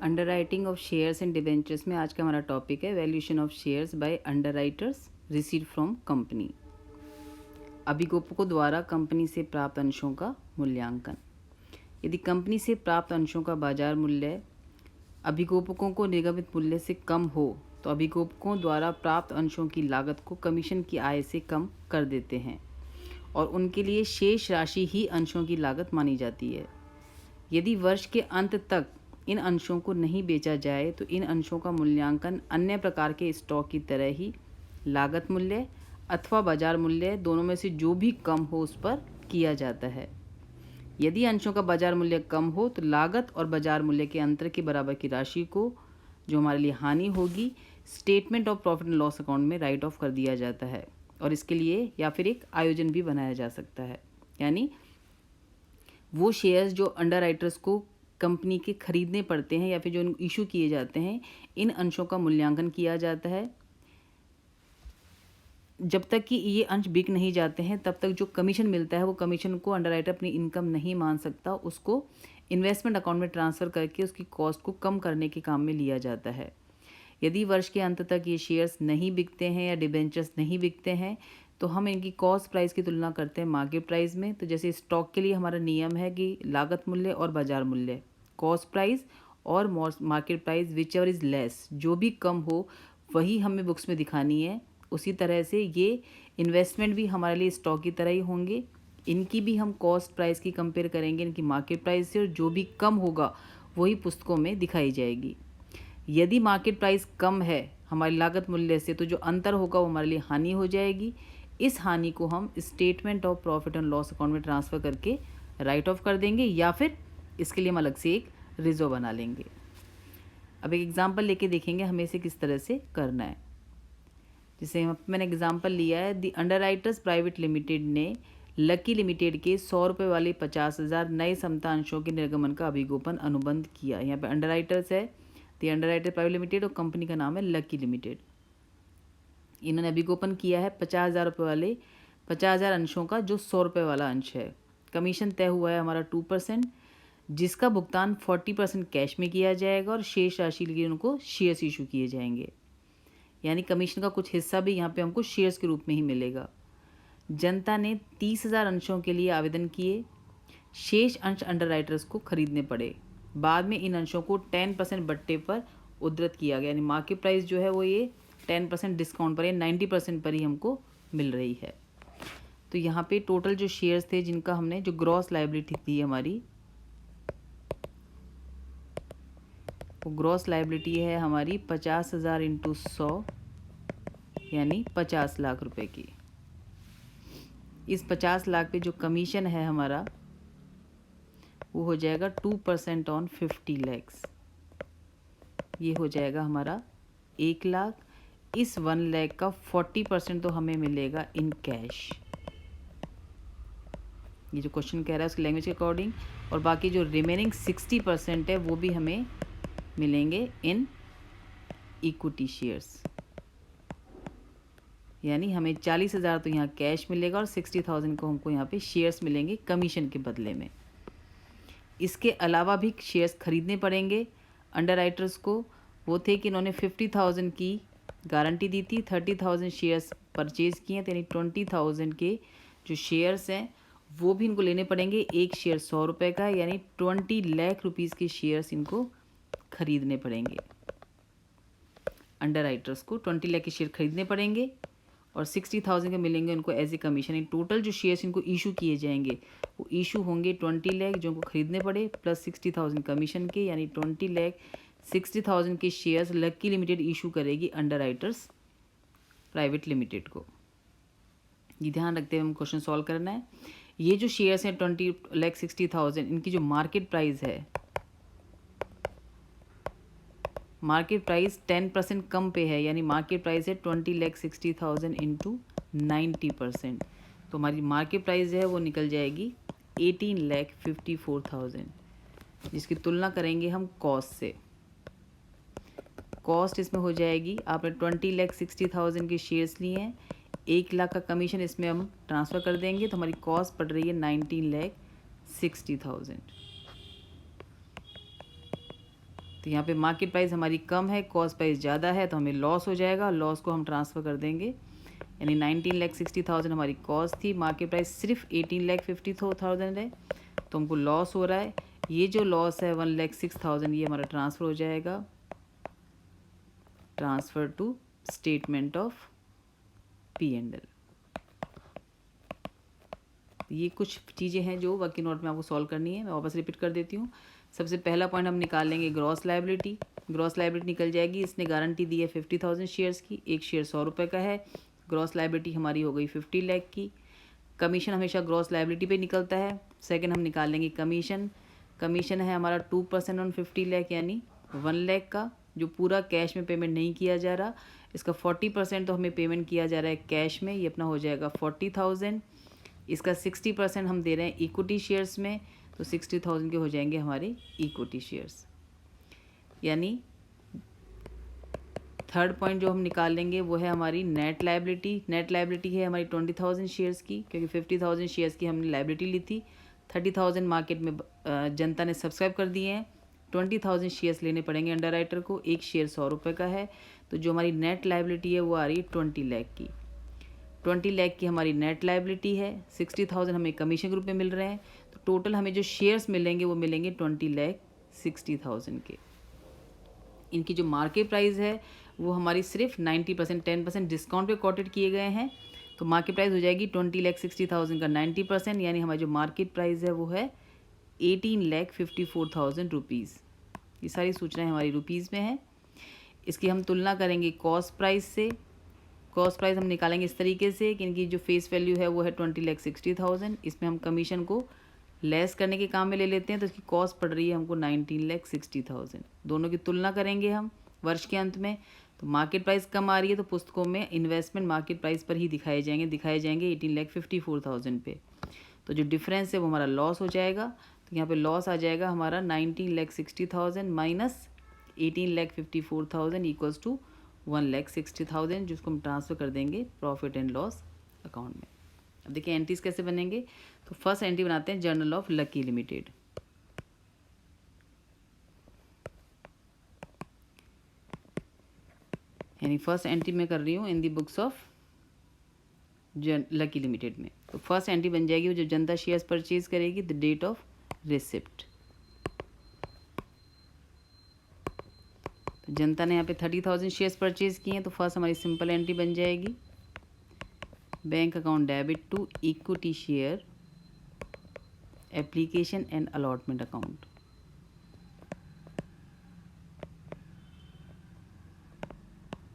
Underwriting of shares and debentures में आज का हमारा टॉपिक है valuation of shares by underwriters received from company. अभिगोपकों द्वारा कंपनी से प्राप्त अंशों का मूल्यांकन। यदि कंपनी से प्राप्त अंशों का बाजार मूल्य अभिगोपकों को निगमित मूल्य से कम हो तो अभिगोपकों द्वारा प्राप्त अंशों की लागत को कमीशन की आय से कम कर देते हैं और उनके लिए शेष राशि ही अंशों की लागत मानी जाती है। यदि वर्ष के अंत तक इन अंशों को नहीं बेचा जाए तो इन अंशों का मूल्यांकन अन्य प्रकार के स्टॉक की तरह ही लागत मूल्य अथवा बाजार मूल्य दोनों में से जो भी कम हो उस पर किया जाता है। यदि अंशों का बाजार मूल्य कम हो तो लागत और बाजार मूल्य के अंतर के बराबर की राशि को, जो हमारे लिए हानि होगी, statement of profit and loss account में राइट ऑफ कर दिया जाता है और इसके लिए या फिर एक आयोजन भी बनाया जा सकता है। यानी वो शेयर्स जो अंडरराइटर्स को कंपनी के खरीदने पड़ते हैं या फिर जो इशू किए जाते हैं, इन अंशों का मूल्यांकन किया जाता है। जब तक कि ये अंश बिक नहीं जाते हैं तब तक जो कमीशन मिलता है वो कमीशन को अंडरराइटर अपनी इनकम नहीं मान सकता, उसको इन्वेस्टमेंट अकाउंट में ट्रांसफ़र करके उसकी कॉस्ट को कम करने के काम में लिया जाता है। यदि वर्ष के अंत तक ये शेयर्स नहीं बिकते हैं या डिबेंचर्स नहीं बिकते हैं तो हम इनकी कॉस्ट प्राइस की तुलना करते हैं मार्केट प्राइस में। तो जैसे स्टॉक के लिए हमारा नियम है कि लागत मूल्य और बाजार मूल्य, कॉस्ट प्राइस और market price which ever is less, जो भी कम हो वही हमें बुक्स में दिखानी है। उसी तरह से ये इन्वेस्टमेंट भी हमारे लिए स्टॉक की तरह ही होंगे, इनकी भी हम कॉस्ट प्राइस की कंपेयर करेंगे इनकी मार्केट प्राइस से और जो भी कम होगा वही पुस्तकों में दिखाई जाएगी। यदि मार्केट प्राइस कम है हमारी लागत मूल्य से तो जो अंतर होगा वो हमारे लिए हानि हो जाएगी। इस हानि को हम statement of profit and loss account में ट्रांसफ़र करके राइट ऑफ कर देंगे या फिर इसके लिए हम अलग से एक रिजर्व बना लेंगे। अब एक एग्जांपल लेके देखेंगे हमें इसे किस तरह से करना है। जैसे मैंने एग्जांपल लिया है, दी अंडरराइटर्स प्राइवेट लिमिटेड ने लकी लिमिटेड के 100 रुपये वाले 50,000 नए समता अंशों के निर्गमन का अभिगोपन अनुबंध किया। यहाँ पे अंडरराइटर्स है दी अंडरराइटर प्राइवेट लिमिटेड और कंपनी का नाम है लकी लिमिटेड। इन्होंने अभिगोपन किया है 50,000 रुपये वाले 50,000 अंशों का, जो 100 रुपये वाला अंश है। कमीशन तय हुआ है हमारा 2%, जिसका भुगतान 40% कैश में किया जाएगा और शेष राशि के लिए उनको शेयर्स इशू किए जाएंगे। यानी कमीशन का कुछ हिस्सा भी यहाँ पे हमको शेयर्स के रूप में ही मिलेगा। जनता ने 30,000 अंशों के लिए आवेदन किए, शेष अंश अंडरराइटर्स को खरीदने पड़े। बाद में इन अंशों को 10% बट्टे पर उद्धृत किया गया, यानी मार्केट प्राइस जो है वो ये 10% डिस्काउंट पर या 90% पर ही हमको मिल रही है। तो यहाँ पे टोटल जो शेयर्स थे जिनका हमने, जो ग्रॉस लायबिलिटी थी हमारी, वो ग्रॉस लायबिलिटी है हमारी 50,000 इंटू 100 यानी 50 लाख रुपए की। इस 50 लाख पे जो कमीशन है हमारा वो हो जाएगा 2% ऑन 50 लैक्स, ये हो जाएगा हमारा 1 लाख। इस 1 लाख का 40% तो हमें मिलेगा इन कैश, ये जो क्वेश्चन कह रहा है उसकी लैंग्वेज के अकॉर्डिंग, और बाकी जो रिमेनिंग 60% है वो भी हमें मिलेंगे इन इक्विटी शेयर्स। यानी हमें 40,000 तो यहाँ कैश मिलेगा और 60,000 को हमको यहाँ पे शेयर्स मिलेंगे कमीशन के बदले में। इसके अलावा भी शेयर्स खरीदने पड़ेंगे अंडरराइटर्स को। वो थे कि इन्होंने 50,000 की गारंटी दी थी, 30,000 शेयर्स परचेज़ किए हैं, यानी 20,000 के जो शेयर्स हैं वो भी इनको लेने पड़ेंगे। एक शेयर 100 रुपये का, यानी 20 लाख रुपीज़ के शेयर्स इनको खरीदने पड़ेंगे। अंडरराइटर्स को 20 लाख के शेयर खरीदने पड़ेंगे और 60,000 के मिलेंगे उनको एज ए कमीशन। इन टोटल जो शेयर्स इनको इशू किए जाएंगे वो इशू होंगे 20 लाख जो उनको खरीदने पड़े प्लस 60,000 कमीशन के, यानी 20 लाख 60,000 के शेयर्स लकी लिमिटेड इशू करेगी अंडरराइटर्स प्राइवेट लिमिटेड को। ये ध्यान रखते हुए हम क्वेश्चन सॉल्व करना है। ये जो शेयर्स हैं 20 लाख 60,000, इनकी जो मार्केट प्राइस है, मार्केट प्राइस 10% कम पे है, यानी मार्केट प्राइस है 20 लाख 60,000 इंटू 90%, तो हमारी मार्केट प्राइस है वो निकल जाएगी 18 लाख 54,000, जिसकी तुलना करेंगे हम कॉस्ट से। कॉस्ट इसमें हो जाएगी, आपने 20 लाख 60,000 के शेयर्स लिए हैं, 1 लाख का कमीशन इसमें हम ट्रांसफ़र कर देंगे तो हमारी कॉस्ट पड़ रही है 19 लाख 60,000। तो यहाँ पे मार्केट प्राइस हमारी कम है, कॉस्ट प्राइस ज़्यादा है, तो हमें लॉस हो जाएगा। लॉस को हम ट्रांसफ़र कर देंगे, यानी 19,60,000 हमारी कॉस्ट थी, मार्केट प्राइस सिर्फ 18,50,000 है, तो हमको लॉस हो रहा है। ये जो लॉस है 1,06,000 ये हमारा ट्रांसफ़र हो जाएगा, transfer two statement of P&L। ये कुछ चीज़ें हैं जो वर्किंग नोट में आपको सॉल्व करनी है। मैं वापस रिपीट कर देती हूँ। सबसे पहला पॉइंट हम निकाल लेंगे ग्रॉस लायबिलिटी। ग्रॉस लायबिलिटी निकल जाएगी, इसने गारंटी दी है 50,000 शेयर्स की, एक शेयर 100 रुपये का है। ग्रॉस लायबिलिटी हमारी हो गई 50 लाख की। कमीशन हमेशा ग्रॉस लायबिलिटी पे निकलता है। सेकंड हम निकाल लेंगे कमीशन। कमीशन है हमारा 2% ऑन 50 लाख, यानी 1 लाख का, जो पूरा कैश में पेमेंट नहीं किया जा रहा। इसका 40% तो हमें पेमेंट किया जा रहा है कैश में, ये अपना हो जाएगा 40,000। इसका 60% हम दे रहे हैं इक्विटी शेयर्स में, तो 60,000 के हो जाएंगे हमारे इक्विटी शेयर्स। यानी थर्ड पॉइंट जो हम निकाल लेंगे वो है हमारी नेट लायबिलिटी। नेट लायबिलिटी है हमारी 20,000 शेयर्स की, क्योंकि 50,000 शेयर्स की हमने लायबिलिटी ली थी। 30,000 मार्केट में जनता ने सब्सक्राइब कर दिए हैं। 20,000 शेयर्स लेने पड़ेंगे अंडर राइटर को, एक शेयर 100 रुपये का है। तो जो हमारी नेट लायबिलिटी है वो आ रही है 20 लाख की। 20 लाख की हमारी नेट लायबिलिटी है। 60,000 हमें कमीशन ग्रुप में मिल रहे हैं, तो टोटल हमें जो शेयर्स मिलेंगे वो मिलेंगे 20,60,000 के। इनकी जो मार्केट प्राइस है वो हमारी सिर्फ 90% 10% डिस्काउंट पे कोटेड किए गए हैं, तो मार्केट प्राइस हो जाएगी 20,60,000 का 90%, यानी हमारी जो मार्केट प्राइस है वो है 18,54,000 रुपीज़। ये सारी सूचनाएं हमारी रुपीज़ में हैं। इसकी हम तुलना करेंगे कॉस्ट प्राइस से। कॉस्ट प्राइस हम निकालेंगे इस तरीके से कि इनकी जो फेस वैल्यू है वो है 20,60,000, इसमें हम कमीशन को लेस करने के काम में ले लेते हैं, तो इसकी कॉस्ट पड़ रही है हमको 19,60,000। दोनों की तुलना करेंगे हम वर्ष के अंत में, तो मार्केट प्राइस कम आ रही है, तो पुस्तकों में इन्वेस्टमेंट मार्केट प्राइस पर ही दिखाए जाएंगे 18,54,000 पे। तो जो डिफरेंस है वो हमारा लॉस हो जाएगा। तो यहाँ पे लॉस आ जाएगा हमारा 19,60,000 माइनस 18,54,000 इक्वल्स टू 1,60,000, जिसको हम ट्रांसफ़र कर देंगे प्रॉफिट एंड लॉस अकाउंट में। अब देखिए एंट्रीज कैसे बनेंगे। तो फर्स्ट एंट्री बनाते हैं जर्नल ऑफ लकी लिमिटेड। यानी फर्स्ट एंट्री मैं कर रही हूँ इन दी बुक्स ऑफ लकी लिमिटेड में। तो फर्स्ट एंट्री बन जाएगी वो जब जनता शेयर्स परचेज करेगी, द डेट ऑफ रिसिप्ट। तो जनता ने यहाँ पे 30,000 शेयर्स परचेज किए हैं, तो फर्स्ट हमारी सिंपल एंट्री बन जाएगी bank account debit to equity share application and allotment account.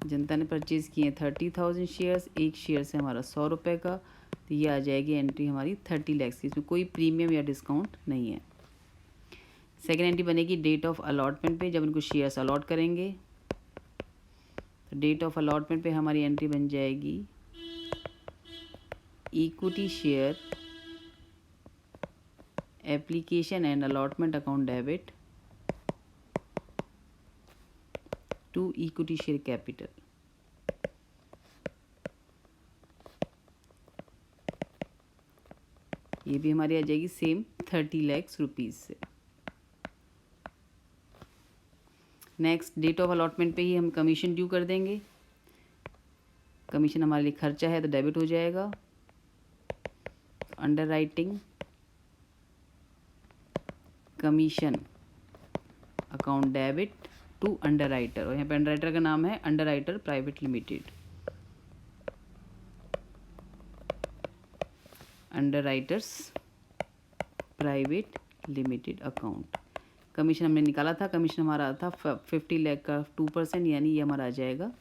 जनता ने परचेज़ किए हैं 30,000 शेयर्स, एक शेयर से हमारा 100 रुपये का, तो ये आ जाएगी एंट्री हमारी 30 लाख की। इसमें कोई प्रीमियम या डिस्काउंट नहीं है। सेकेंड एंट्री बनेगी डेट ऑफ अलॉटमेंट पे, जब इनको शेयर्स अलॉट करेंगे, तो डेट ऑफ अलॉटमेंट पे हमारी एंट्री बन जाएगी equity share application and allotment account debit to equity share capital. ये भी हमारी आ जाएगी सेम 30 लाख रुपीज़ से। नेक्स्ट डेट ऑफ अलॉटमेंट पे ही हम कमीशन ड्यू कर देंगे। कमीशन हमारे लिए खर्चा है, तो डेबिट हो जाएगा। Underwriting commission account debit to underwriter, और यहाँ पे अंडर राइटर का नाम है underwriter private limited. Underwriters private limited account. Commission हमने निकाला था, कमीशन हमारा था 50 लाख का 2%, यानी ये हमारा आ जाएगा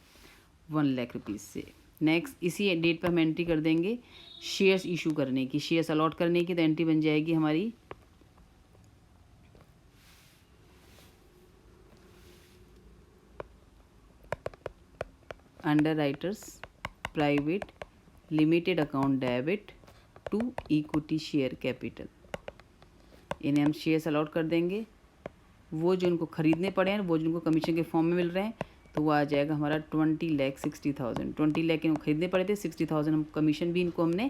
1 लाख रुपीज़ से। नेक्स्ट इसी डेट पर हम एंट्री कर देंगे शेयर्स इशू करने की, शेयर्स अलॉट करने की, तो एंट्री बन जाएगी हमारी underwriters private limited account debit to equity share capital. इन्हें हम शेयर्स अलॉट कर देंगे, वो जो उनको ख़रीदने पड़े हैं, वो जो उनको कमीशन के फॉर्म में मिल रहे हैं, तो वो आ जाएगा हमारा 20,60,000। 20 लाख इनको खरीदने पड़े थे, 60,000 हम कमीशन भी इनको हमने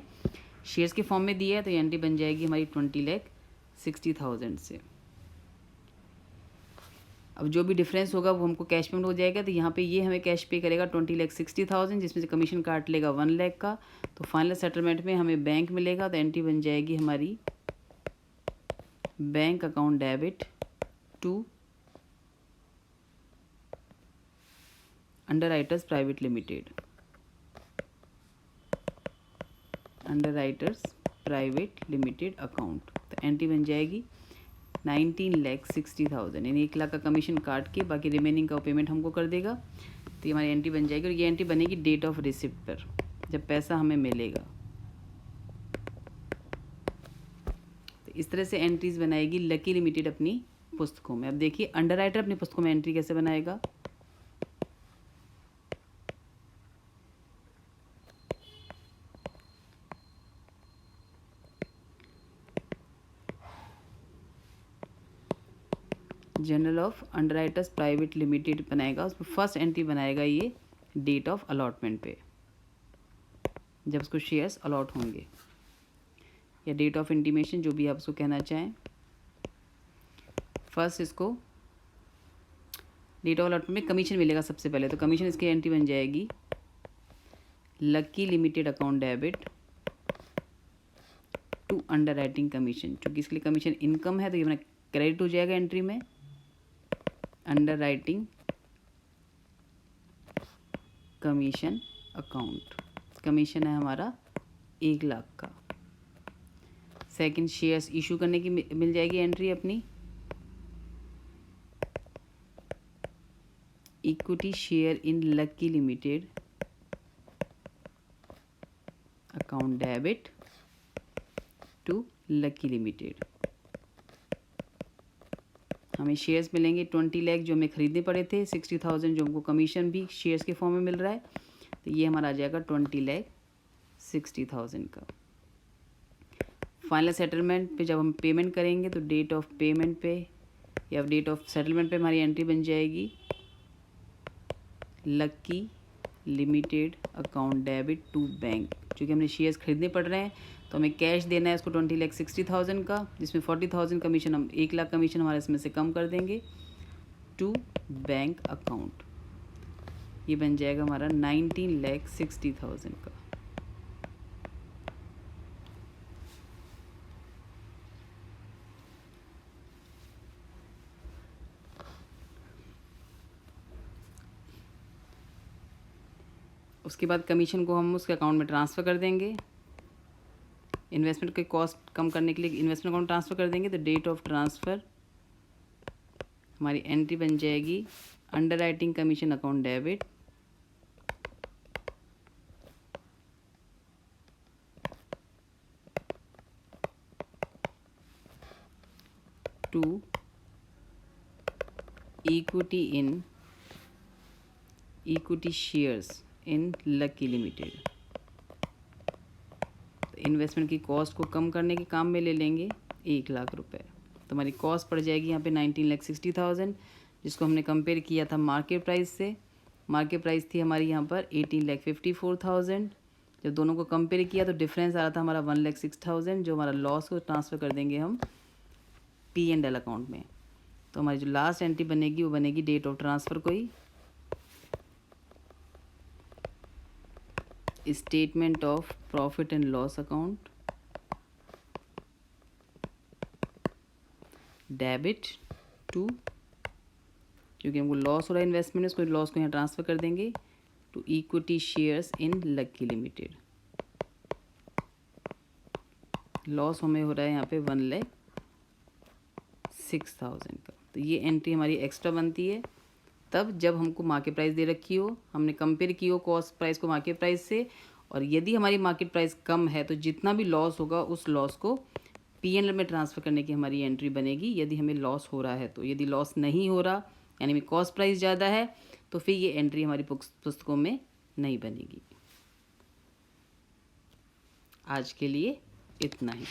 शेयर्स के फॉर्म में दिया है, तो ये एंट्री बन जाएगी हमारी 20,60,000 से। अब जो भी डिफरेंस होगा वो हमको कैश पेमेंट हो जाएगा। तो यहाँ पे ये हमें कैश पे करेगा 20,60,000, जिसमें से कमीशन काट लेगा 1 लाख का। तो फाइनल सेटलमेंट में हमें बैंक मिलेगा। तो एंट्री बन जाएगी हमारी bank account debit to underwriters private limited, underwriters private limited account. तो एंट्री बन जाएगी 19,60,000, यानी 1 लाख का कमीशन काट के बाकी रिमेनिंग का पेमेंट हमको कर देगा। तो ये हमारी एंट्री बन जाएगी और ये एंट्री बनेगी डेट ऑफ रिसिप्ट पर, जब पैसा हमें मिलेगा। तो इस तरह से एंट्रीज बनाएगी लकी लिमिटेड अपनी पुस्तकों में। अब देखिए अंडरराइटर अपनी पुस्तकों में एंट्री कैसे बनाएगा। General of underwriters private limited बनाएगा, उसमें फर्स्ट एंट्री बनाएगा ये डेट ऑफ अलॉटमेंट पे, जब उसको शेयर्स अलॉट होंगे, या डेट ऑफ इंटीमेशन, जो भी आप उसको कहना चाहें। फर्स्ट इसको डेट ऑफ अलॉटमेंट में कमीशन मिलेगा सबसे पहले। तो कमीशन इसकी एंट्री बन जाएगी Lucky Limited account debit to underwriting commission. चूँकि इसके लिए कमीशन इनकम है तो ये अपना क्रेडिट हो जाएगा एंट्री में। Under writing commission account, commission है हमारा 1 लाख का। सेकंड शेयर्स इशू करने की मिल जाएगी एंट्री अपनी, equity share in Lucky Limited account debit to Lucky Limited. हमें शेयर्स मिलेंगे 20 लाख जो हमें खरीदने पड़े थे, 60,000 जो हमको कमीशन भी शेयर्स के फॉर्म में मिल रहा है। तो ये हमारा आ जाएगा 20,60,000 का। फाइनल सेटलमेंट पे जब हम पेमेंट करेंगे तो डेट ऑफ पेमेंट पे या डेट ऑफ सेटलमेंट पे हमारी एंट्री बन जाएगी Lucky Limited account debit to bank. क्योंकि हमने शेयर्स खरीदने पड़ रहे हैं तो हमें कैश देना है उसको 20,60,000 का, जिसमें 40,000 कमीशन, हम 1 लाख कमीशन हमारे इसमें से कम कर देंगे टू बैंक अकाउंट। ये बन जाएगा हमारा 19,60,000 का। उसके बाद कमीशन को हम उसके अकाउंट में ट्रांसफ़र कर देंगे। इन्वेस्टमेंट के कॉस्ट कम करने के लिए इन्वेस्टमेंट अकाउंट ट्रांसफ़र कर देंगे। तो डेट ऑफ ट्रांसफ़र हमारी एंट्री बन जाएगी underwriting commission account debit to equity shares in Lucky Limited. तो इन्वेस्टमेंट की कॉस्ट को कम करने के काम में ले लेंगे 1 लाख रुपए। तो हमारी कॉस्ट पड़ जाएगी यहाँ पे 19,60,000, जिसको हमने कंपेयर किया था मार्केट प्राइस से। मार्केट प्राइस थी हमारी यहाँ पर 18,54,000। जब दोनों को कंपेयर किया तो डिफरेंस आ रहा था हमारा 1,06,000, जो हमारा लॉस को ट्रांसफ़र कर देंगे हम P&L अकाउंट में। तो हमारी जो लास्ट एंट्री बनेगी वो बनेगी डेट ऑफ ट्रांसफ़र को ही, statement of profit and loss account debit to, क्योंकि हमको लॉस हो रहा है इन्वेस्टमेंट में, उसको लॉस को यहाँ ट्रांसफ़र कर देंगे to equity shares in Lucky Limited. Loss हमें हो रहा है यहाँ पे 1,06,000 का। तो ये एंट्री हमारी एक्स्ट्रा बनती है तब जब हमको मार्केट प्राइस दे रखी हो, हमने कंपेयर की हो कॉस्ट प्राइस को मार्केट प्राइस से, और यदि हमारी मार्केट प्राइस कम है तो जितना भी लॉस होगा उस लॉस को P&L में ट्रांसफ़र करने की हमारी एंट्री बनेगी यदि हमें लॉस हो रहा है तो। यदि लॉस नहीं हो रहा यानी में कॉस्ट प्राइस ज़्यादा है तो फिर ये एंट्री हमारी पुस्तकों में नहीं बनेगी। आज के लिए इतना ही।